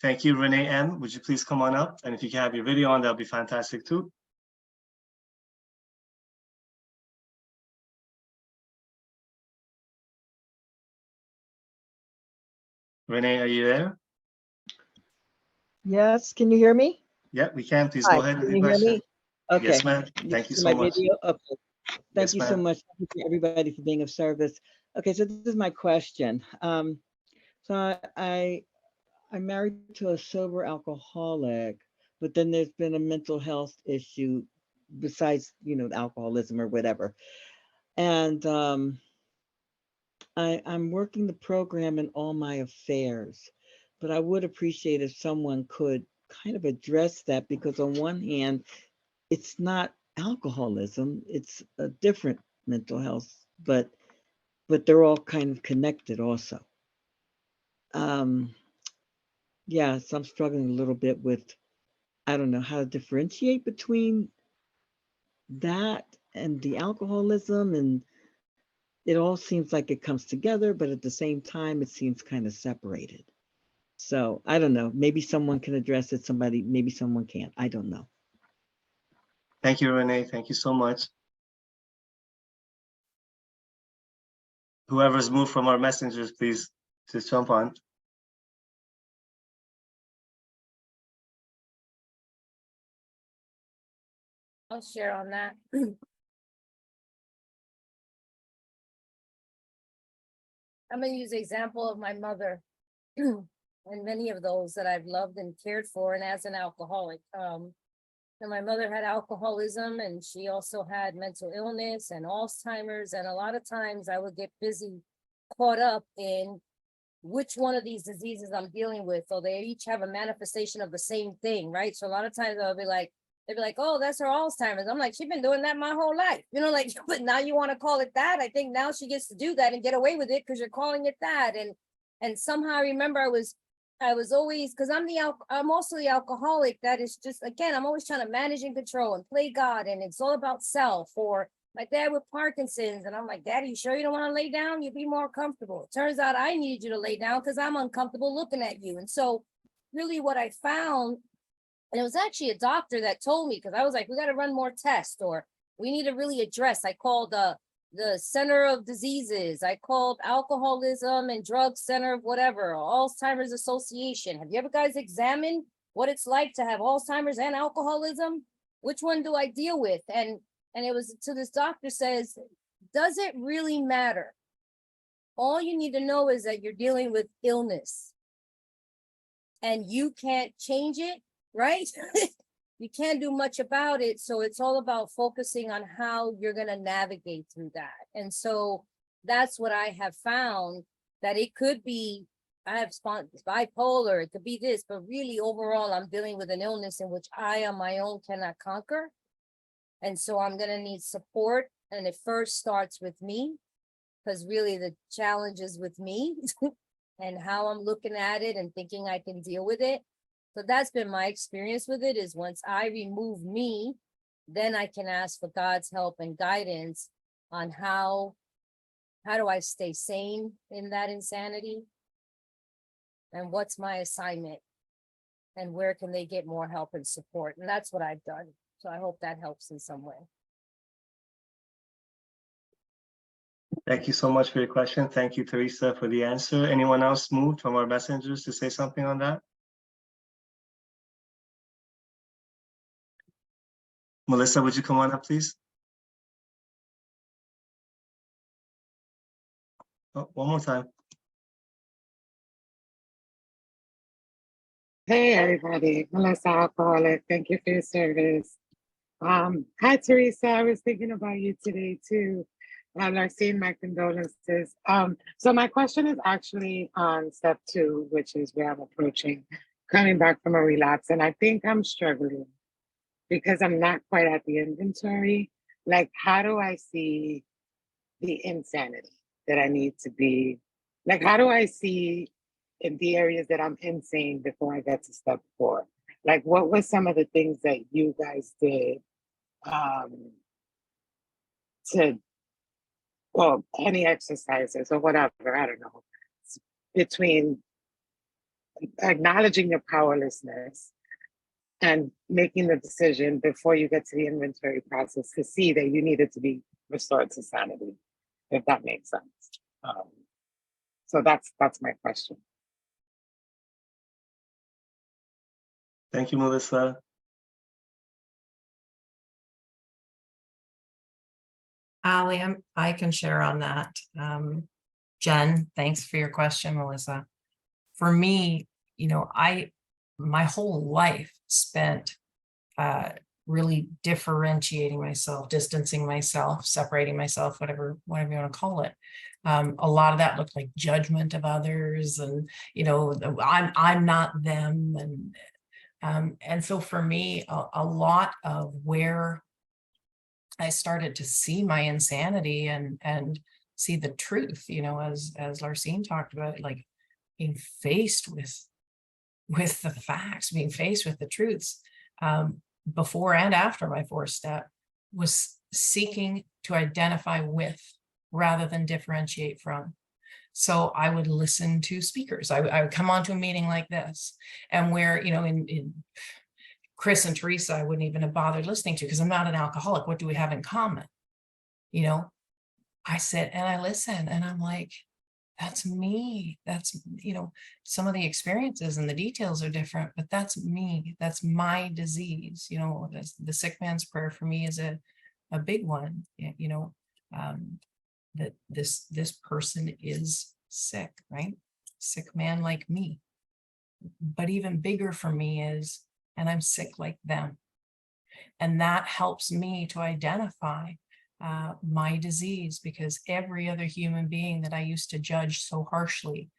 Thank you, Renee M. Would you please come on up? And if you can have your video on, that'll be fantastic too. Renee, are you there? Yes, can you hear me? Yeah, we can. Please Hi, go ahead with can your you hear question. me? Okay. Yes, ma'am. Thank you so much. Video? Okay. Yes, Thank you so ma'am. much. Thank you to everybody for being of service. Okay, so this is my question. So I'm married to a sober alcoholic, but then there's been a mental health issue besides, alcoholism or whatever. And I'm working the program in all my affairs, but I would appreciate if someone could kind of address that, because on one hand, it's not alcoholism, it's a different mental health, but they're all kind of connected also. Yeah, so I'm struggling a little bit with, I don't know how to differentiate between that and the alcoholism, and it all seems like it comes together, but at the same time, it seems kind of separated. So I don't know, maybe someone can address it, maybe someone can't, I don't know. Thank you, Renee. Thank you so much. Whoever's moved from our messengers, please just jump on. I'll share on that. I'm going to use the example of my mother and many of those that I've loved and cared for, and as an alcoholic. And my mother had alcoholism, and she also had mental illness and Alzheimer's. And a lot of times I would get busy, caught up in which one of these diseases I'm dealing with. So they each have a manifestation of the same thing, right? So a lot of times I'll be like, they'd be like, oh, that's her Alzheimer's. I'm like, she's been doing that my whole life. But now you want to call it that? I think now she gets to do that and get away with it because you're calling it that. And somehow I remember I was always, because I'm also the alcoholic that is just, again, I'm always trying to manage and control and play God, and it's all about self. Or my dad with Parkinson's, and I'm like, Daddy, you sure you don't want to lay down? You'd be more comfortable. It turns out I needed you to lay down because I'm uncomfortable looking at you. And so really what I found, and it was actually a doctor that told me, because I was like, we got to run more tests, or we need to really address. I called the Center of Diseases. I called Alcoholism and Drug Center of whatever, Alzheimer's Association. Have you ever guys examined what it's like to have Alzheimer's and alcoholism? Which one do I deal with? And it was to this doctor says, does it really matter? All you need to know is that you're dealing with illness and you can't change it, right? You can't do much about it. So it's all about focusing on how you're going to navigate through that. And so that's what I have found, that it could be, I have bipolar, it could be this, but really overall, I'm dealing with an illness in which I on my own cannot conquer. And so I'm going to need support. And it first starts with me, because really the challenge is with me and how I'm looking at it and thinking I can deal with it. So that's been my experience with it, is once I remove me, then I can ask for God's help and guidance on how do I stay sane in that insanity, and what's my assignment, and where can they get more help and support. And that's what I've done. So I hope that helps in some way. Thank you so much for your question. Thank you, Theresa, for the answer. Anyone else moved from our messengers to say something on that? Melissa, would you come on up, please? Oh, one more time. Hey everybody, Melissa Alcoholic. Thank you for your service. Hi Theresa, I was thinking about you today too. Larcine, my condolences. So my question is actually on step 2, which is where I'm approaching coming back from a relapse. And I think I'm struggling because I'm not quite at the inventory. Like, how do I see the insanity that I need to be? Like, how do I see in the areas that I'm insane before I get to step 4? Like, what were some of the things that you guys did well, any exercises or whatever, I don't know, between acknowledging your powerlessness and making the decision before you get to the inventory process to see that you needed to be restored to sanity, if that makes sense. So that's my question. Thank you, Melissa. Ali, I can share on that. Jen, thanks for your question, Melissa. For me, my whole life spent really differentiating myself, distancing myself, separating myself, whatever you want to call it. A lot of that looked like judgment of others, and I'm not them, and so for me, a lot of where I started to see my insanity and see the truth, as Larcine talked about, like being faced with the facts, being faced with the truths, before and after my fourth step, was seeking to identify with rather than differentiate from. So I would listen to speakers. I would come onto a meeting like this, and where, in Chris and Theresa, I wouldn't even have bothered listening to, because I'm not an alcoholic. What do we have in common? I sit and I listen, and I'm like, that's me. That's, some of the experiences and the details are different, but that's me. That's my disease. The sick man's prayer for me is a big one, that this person is sick, right? Sick man like me. But even bigger for me is, and I'm sick like them. And that helps me to identify my disease, because every other human being that I used to judge so harshly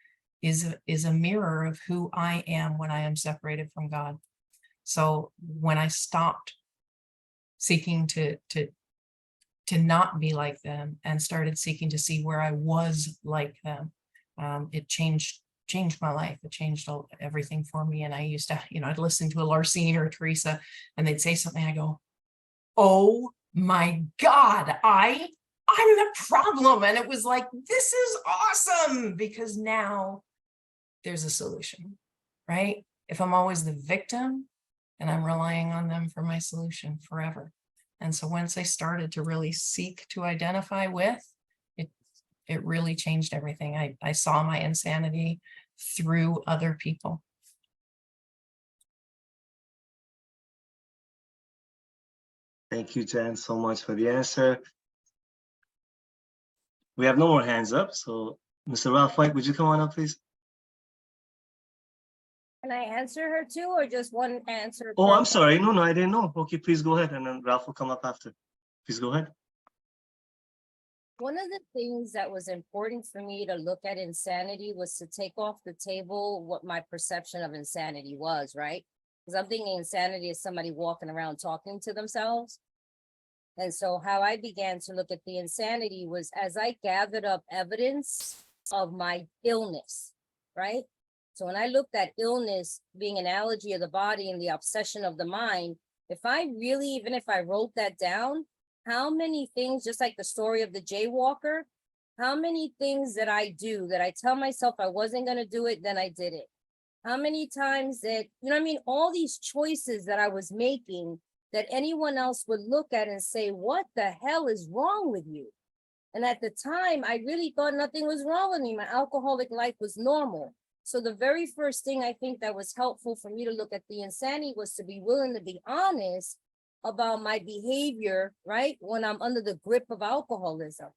is a mirror of who I am when I am separated from God. So when I stopped seeking to not be like them and started seeking to see where I was like them, it changed my life. It changed everything for me. And I used to, I'd listen to a Larcine or a Theresa, and they'd say something. I go, oh my God, I'm the problem. And it was like, this is awesome, because now there's a solution, right? If I'm always the victim, and I'm relying on them for my solution forever. And so once I started to really seek to identify with, it really changed everything. I saw my insanity through other people. Thank you, Jen, so much for the answer. We have no more hands up, so Mr. Ralph White, would you come on up, please? Can I answer her too, or just one answer? Oh, I'm sorry. No, I didn't know. Okay, please go ahead, and then Ralph will come up after. Please go ahead. One of the things that was important for me to look at insanity was to take off the table what my perception of insanity was, right? Because I'm thinking insanity is somebody walking around talking to themselves. And so how I began to look at the insanity was as I gathered up evidence of my illness, right? So when I looked at illness being an allergy of the body and the obsession of the mind, if I really, even if I wrote that down, how many things, just like the story of the jaywalker, how many things that I do that I tell myself I wasn't going to do it, then I did it. How many times that, all these choices that I was making that anyone else would look at and say, what the hell is wrong with you? And at the time, I really thought nothing was wrong with me. My alcoholic life was normal. So the very first thing I think that was helpful for me to look at the insanity was to be willing to be honest about my behavior, right? When I'm under the grip of alcoholism,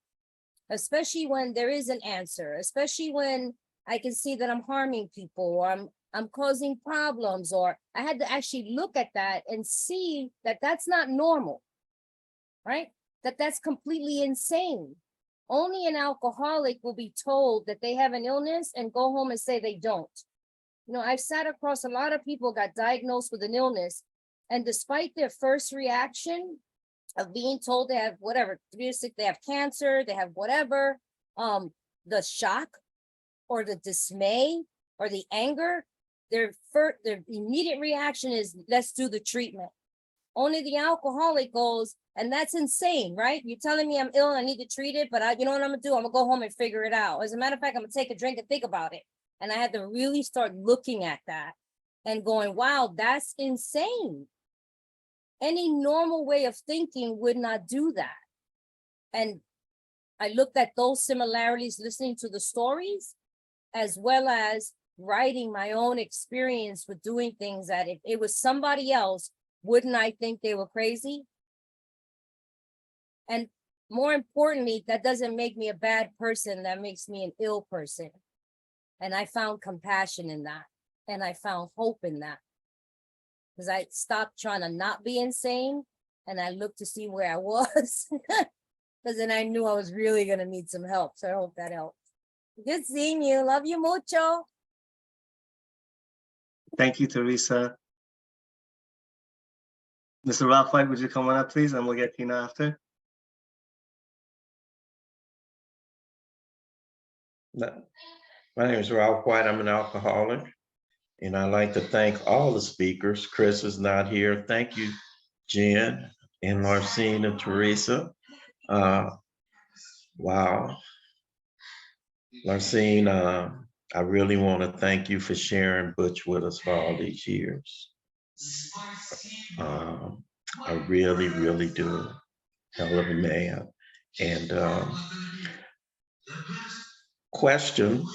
especially when there is an answer, especially when I can see that I'm harming people, or I'm causing problems, or I had to actually look at that and see that that's not normal, right? That's completely insane. Only an alcoholic will be told that they have an illness and go home and say they don't. I've sat across a lot of people got diagnosed with an illness, and despite their first reaction of being told they have whatever, they have cancer, they have whatever, the shock or the dismay or the anger, their immediate reaction is, let's do the treatment. Only the alcoholic goes, and that's insane, right? You're telling me I'm ill and I need to treat it, but you know what I'm gonna do? I'm gonna go home and figure it out. As a matter of fact, I'm gonna take a drink and think about it. And I had to really start looking at that and going, wow, that's insane. Any normal way of thinking would not do that. And I looked at those similarities, listening to the stories, as well as writing my own experience with doing things that if it was somebody else, wouldn't I think they were crazy? And more importantly, that doesn't make me a bad person. That makes me an ill person. And I found compassion in that. And I found hope in that. Because I stopped trying to not be insane. And I looked to see where I was. Because then I knew I was really going to need some help. So I hope that helped. Good seeing you. Love you mucho. Thank you, Theresa. Mr. Ralph White, would you come on up, please? And we'll get Tina after. My name is Ralph White. I'm an alcoholic, and I'd like to thank all the speakers. Chris is not here. Thank you, Jen and Larcine and Theresa. Wow. Larcine, I really want to thank you for sharing Butch with us for all these years. I really, really do. Hell of a man. And question,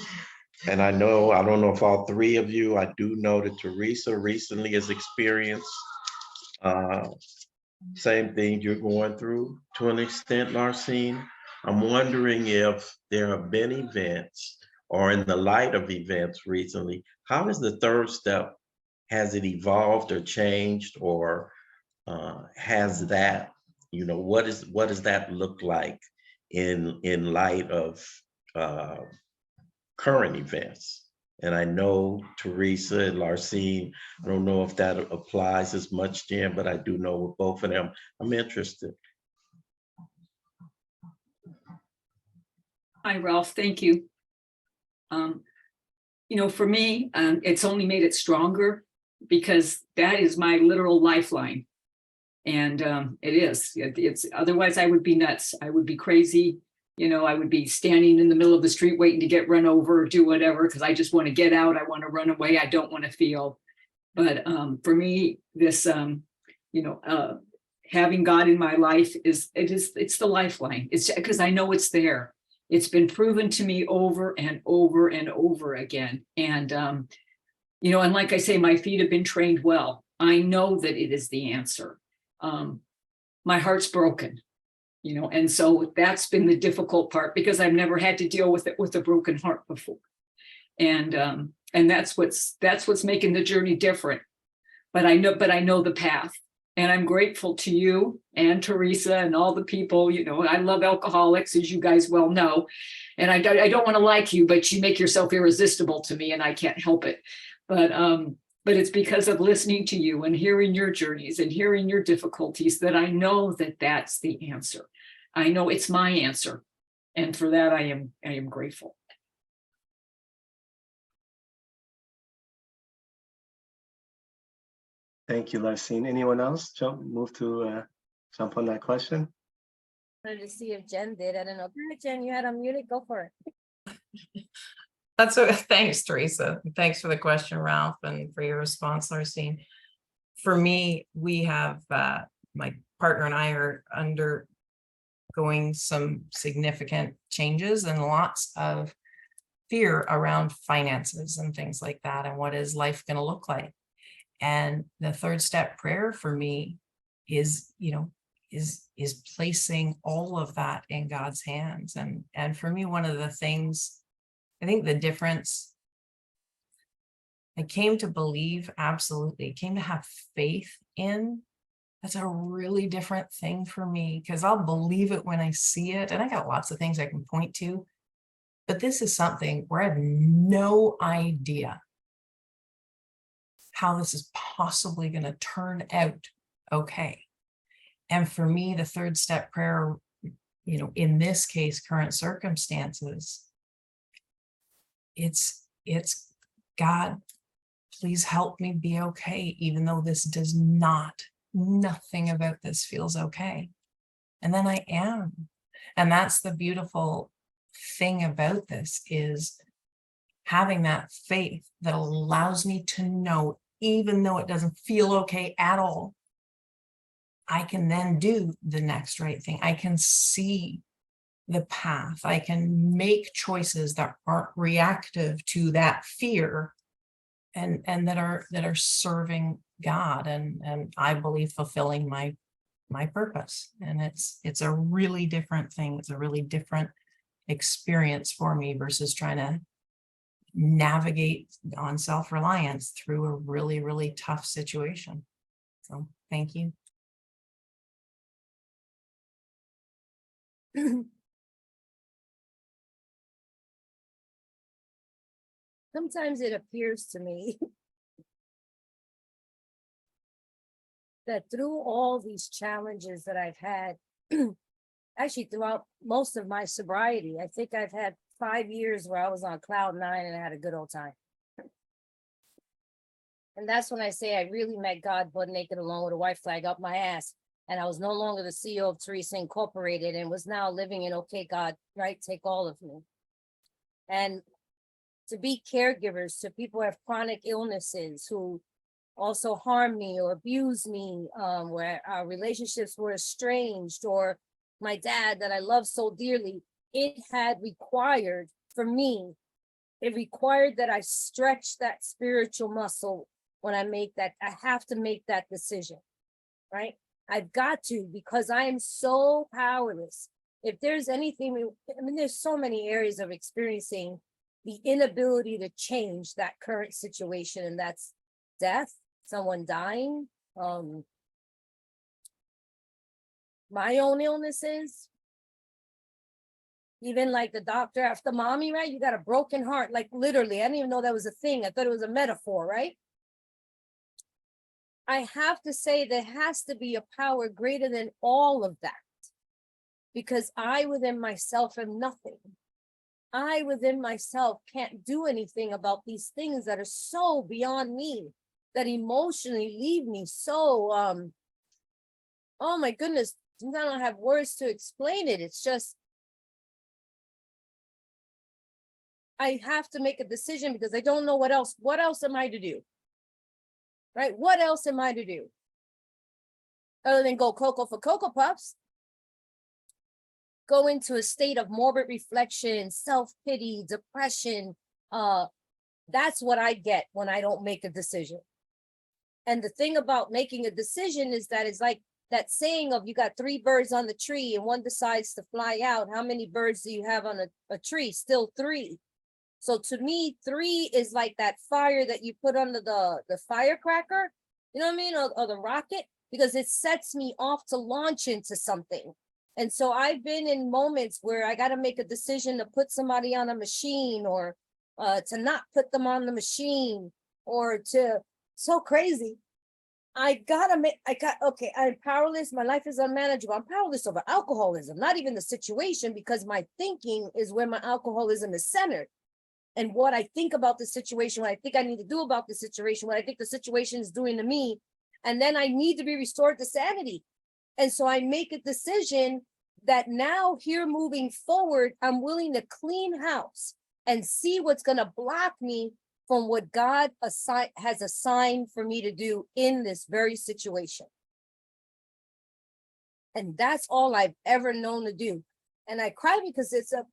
and I don't know if all three of you, I do know that Theresa recently has experienced same thing you're going through to an extent, Larcine. I'm wondering if there have been events or in the light of events recently, how is the third step? Has it evolved or changed, or has that, what does that look like in light of current events? And I know Theresa and Larcine, I don't know if that applies as much, Jen, but I do know with both of them, I'm interested. Hi, Ralph. Thank you. For me, it's only made it stronger because that is my literal lifeline. And it is. It's otherwise I would be nuts. I would be crazy. I would be standing in the middle of the street waiting to get run over or do whatever because I just want to get out. I want to run away. I don't want to feel. But for me, this, having God in my life it's the lifeline. It's because I know it's there. It's been proven to me over and over and over again. And, and like I say, my feet have been trained well. I know that it is the answer. My heart's broken. And so that's been the difficult part because I've never had to deal with it with a broken heart before. And that's what's making the journey different. But I know the path, and I'm grateful to you and Theresa and all the people. I love alcoholics, as you guys well know, and I don't want to like you, but you make yourself irresistible to me, and I can't help it. But it's because of listening to you and hearing your journeys and hearing your difficulties that I know that that's the answer. I know it's my answer. And for that, I am grateful. Thank you, Larcine. Anyone else jump on that question? I wanted to see if Jen did. I don't know. Go ahead, Jen, you had unmuted. Go for it. That's what, thanks, Theresa. Thanks for the question, Ralph, and for your response, Larcine. For me, we have, my partner and I are undergoing some significant changes and lots of fear around finances and things like that. And what is life going to look like? And the third step prayer for me is, is placing all of that in God's hands. And for me, one of the things, I think the difference, I came to believe, absolutely, came to have faith in, that's a really different thing for me, because I'll believe it when I see it. And I got lots of things I can point to, but this is something where I have no idea how this is possibly going to turn out okay. And for me, the third step prayer, in this case, current circumstances, it's God, please help me be okay, even though this does not, nothing about this feels okay. And then I am. And that's the beautiful thing about this is having that faith that allows me to know, even though it doesn't feel okay at all, I can then do the next right thing. I can see the path. I can make choices that aren't reactive to that fear and that are serving God and I believe fulfilling my purpose. And it's a really different thing. It's a really different experience for me versus trying to navigate on self-reliance through a really, really tough situation. So thank you. Sometimes it appears to me that through all these challenges that I've had, actually throughout most of my sobriety, I think I've had 5 years where I was on cloud 9 and I had a good old time. And that's when I say I really met God butt naked alone with a white flag up my ass. And I was no longer the CEO of Theresa Incorporated and was now living in, okay, God, right, take all of me. And to be caregivers to people who have chronic illnesses who also harm me or abuse me, where our relationships were estranged, or my dad that I love so dearly, it had required for me, it required that I stretch that spiritual muscle when I make that, I have to make that decision, right? I've got to, because I am so powerless. If there's anything, I mean, there's so many areas of experiencing the inability to change that current situation, and that's death, someone dying, my own illnesses, even like the doctor after mommy, right? You got a broken heart, like literally, I didn't even know that was a thing. I thought it was a metaphor, right? I have to say there has to be a power greater than all of that, because I within myself am nothing. I within myself can't do anything about these things that are so beyond me, that emotionally leave me so, oh my goodness, I don't have words to explain it. It's just, I have to make a decision because I don't know what else am I to do? Right? What else am I to do? Other than go Cocoa for Cocoa Puffs, go into a state of morbid reflection, self-pity, depression. That's what I get when I don't make a decision. And the thing about making a decision is that it's like that saying of you got 3 birds on the tree and one decides to fly out. How many birds do you have on a tree? Still 3. So to me, 3 is like that fire that you put under the firecracker, you know what I mean? Or the rocket, because it sets me off to launch into something. And so I've been in moments where I got to make a decision to put somebody on a machine, or to not put them on the machine, or to, so crazy. Okay, I'm powerless. My life is unmanageable. I'm powerless over alcoholism, not even the situation, because my thinking is where my alcoholism is centered. And what I think about the situation, what I think I need to do about the situation, what I think the situation is doing to me. And then I need to be restored to sanity. And so I make a decision that now here moving forward, I'm willing to clean house and see what's going to block me from what God has assigned for me to do in this very situation. And that's all I've ever known to do. And I cry because it's a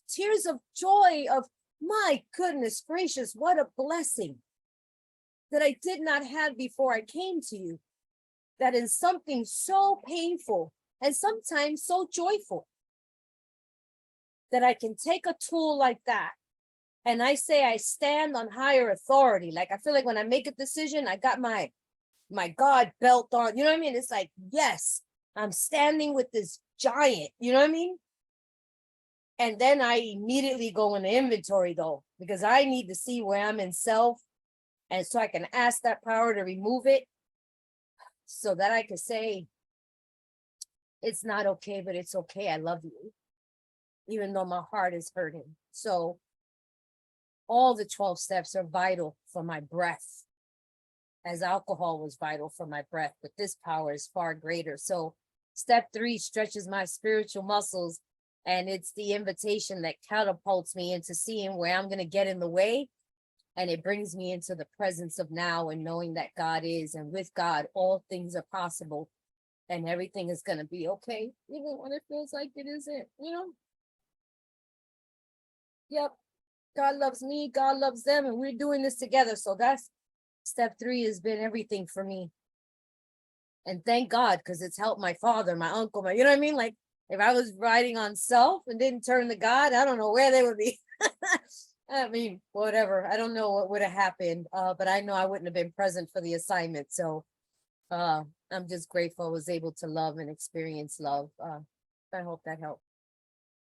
tears of joy of, my goodness gracious, what a blessing that I did not have before I came to you. That is something so painful and sometimes so joyful, that I can take a tool like that and I say I stand on higher authority. Like I feel like when I make a decision, I got my God belt on, you know what I mean? It's like, yes, I'm standing with this giant, you know what I mean? And then I immediately go into inventory though, because I need to see where I'm in self. And so I can ask that power to remove it so that I can say, it's not okay, but it's okay. I love you, even though my heart is hurting. So all the 12 steps are vital for my breath, as alcohol was vital for my breath, but this power is far greater. So step 3 stretches my spiritual muscles. And it's the invitation that catapults me into seeing where I'm going to get in the way. And it brings me into the presence of now and knowing that God is, and with God, all things are possible and everything is going to be okay, even when it feels like it isn't, you know? Yep. God loves me, God loves them, and we're doing this together. So that's step 3 has been everything for me. And thank God, because it's helped my father, my uncle, you know what I mean? Like if I was riding on self and didn't turn to God, I don't know where they would be. I mean, whatever. I don't know what would have happened, but I know I wouldn't have been present for the assignment. So I'm just grateful I was able to love and experience love. I hope that helped.